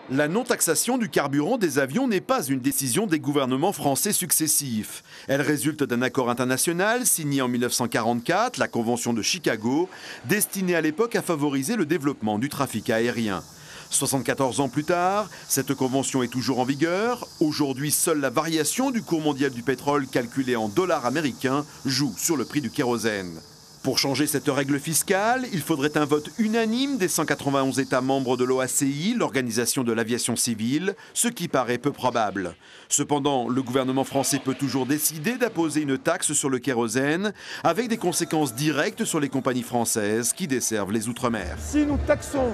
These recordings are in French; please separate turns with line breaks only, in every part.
La non-taxation du carburant des avions n'est pas une décision des gouvernements français successifs. Elle résulte d'un accord international signé en 1944, la Convention de Chicago, destinée à l'époque à favoriser le développement du trafic aérien. 74 ans plus tard, cette convention est toujours en vigueur. Aujourd'hui, seule la variation du cours mondial du pétrole calculé en dollars américains joue sur le prix du kérosène. Pour changer cette règle fiscale, il faudrait un vote unanime des 191 États membres de l'OACI, l'Organisation de l'aviation civile, ce qui paraît peu probable. Cependant, le gouvernement français peut toujours décider d'apposer une taxe sur le kérosène, avec des conséquences directes sur les compagnies françaises qui desservent les Outre-mer.
Si nous taxons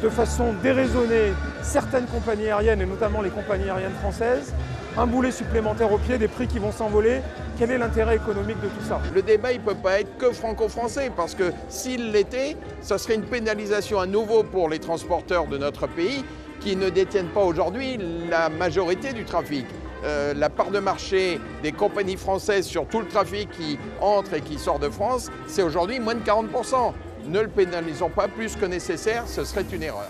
de façon déraisonnée certaines compagnies aériennes, et notamment les compagnies aériennes françaises, un boulet supplémentaire au pied, des prix qui vont s'envoler. Quel est l'intérêt économique de tout ça?
Le débat, il ne peut pas être que franco-français, parce que s'il l'était, ça serait une pénalisation à nouveau pour les transporteurs de notre pays qui ne détiennent pas aujourd'hui la majorité du trafic. La part de marché des compagnies françaises sur tout le trafic qui entre et qui sort de France, c'est aujourd'hui moins de 40%. Ne le pénalisons pas plus que nécessaire, ce serait une erreur.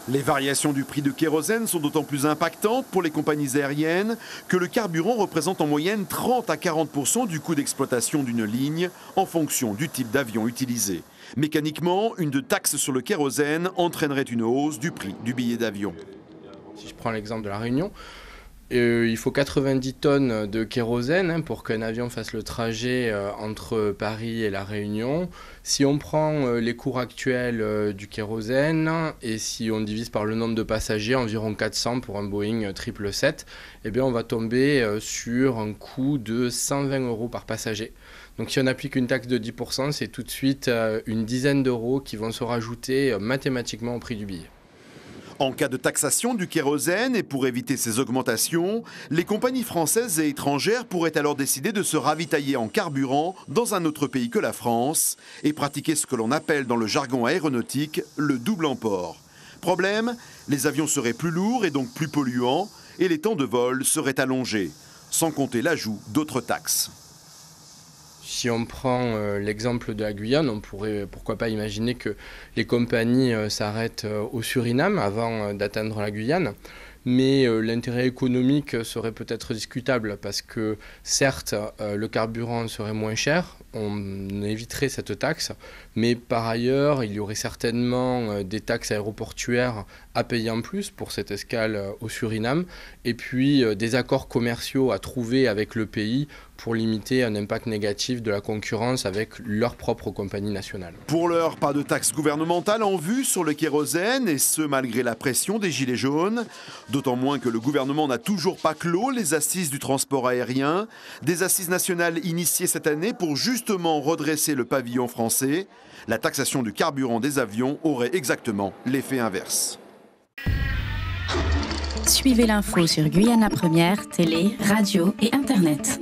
Les variations du prix de kérosène sont d'autant plus impactantes pour les compagnies aériennes que le carburant représente en moyenne 30 à 40% du coût d'exploitation d'une ligne en fonction du type d'avion utilisé. Mécaniquement, une taxe sur le kérosène entraînerait une hausse du prix du billet d'avion.
Si je prends l'exemple de la Réunion, il faut 90 tonnes de kérosène pour qu'un avion fasse le trajet entre Paris et la Réunion. Si on prend les cours actuels du kérosène et si on divise par le nombre de passagers, environ 400 pour un Boeing 777, eh bien on va tomber sur un coût de 120 € par passager. Donc si on applique une taxe de 10%, c'est tout de suite une dizaine d'euros qui vont se rajouter mathématiquement au prix du billet.
En cas de taxation du kérosène et pour éviter ces augmentations, les compagnies françaises et étrangères pourraient alors décider de se ravitailler en carburant dans un autre pays que la France et pratiquer ce que l'on appelle dans le jargon aéronautique le double emport. Problème, les avions seraient plus lourds et donc plus polluants et les temps de vol seraient allongés, sans compter l'ajout d'autres taxes.
Si on prend l'exemple de la Guyane, on pourrait pourquoi pas imaginer que les compagnies s'arrêtent au Suriname avant d'atteindre la Guyane. Mais l'intérêt économique serait peut-être discutable parce que certes, le carburant serait moins cher, on éviterait cette taxe, mais par ailleurs, il y aurait certainement des taxes aéroportuaires à payer en plus pour cette escale au Suriname, et puis des accords commerciaux à trouver avec le pays pour limiter un impact négatif de la concurrence avec leurs propres compagnies nationales.
Pour l'heure, pas de taxe gouvernementale en vue sur le kérosène, et ce malgré la pression des Gilets jaunes. D'autant moins que le gouvernement n'a toujours pas clos les assises du transport aérien, des assises nationales initiées cette année pour justement redresser le pavillon français. La taxation du carburant des avions aurait exactement l'effet inverse.
Suivez l'info sur Guyana Première, télé, radio et Internet.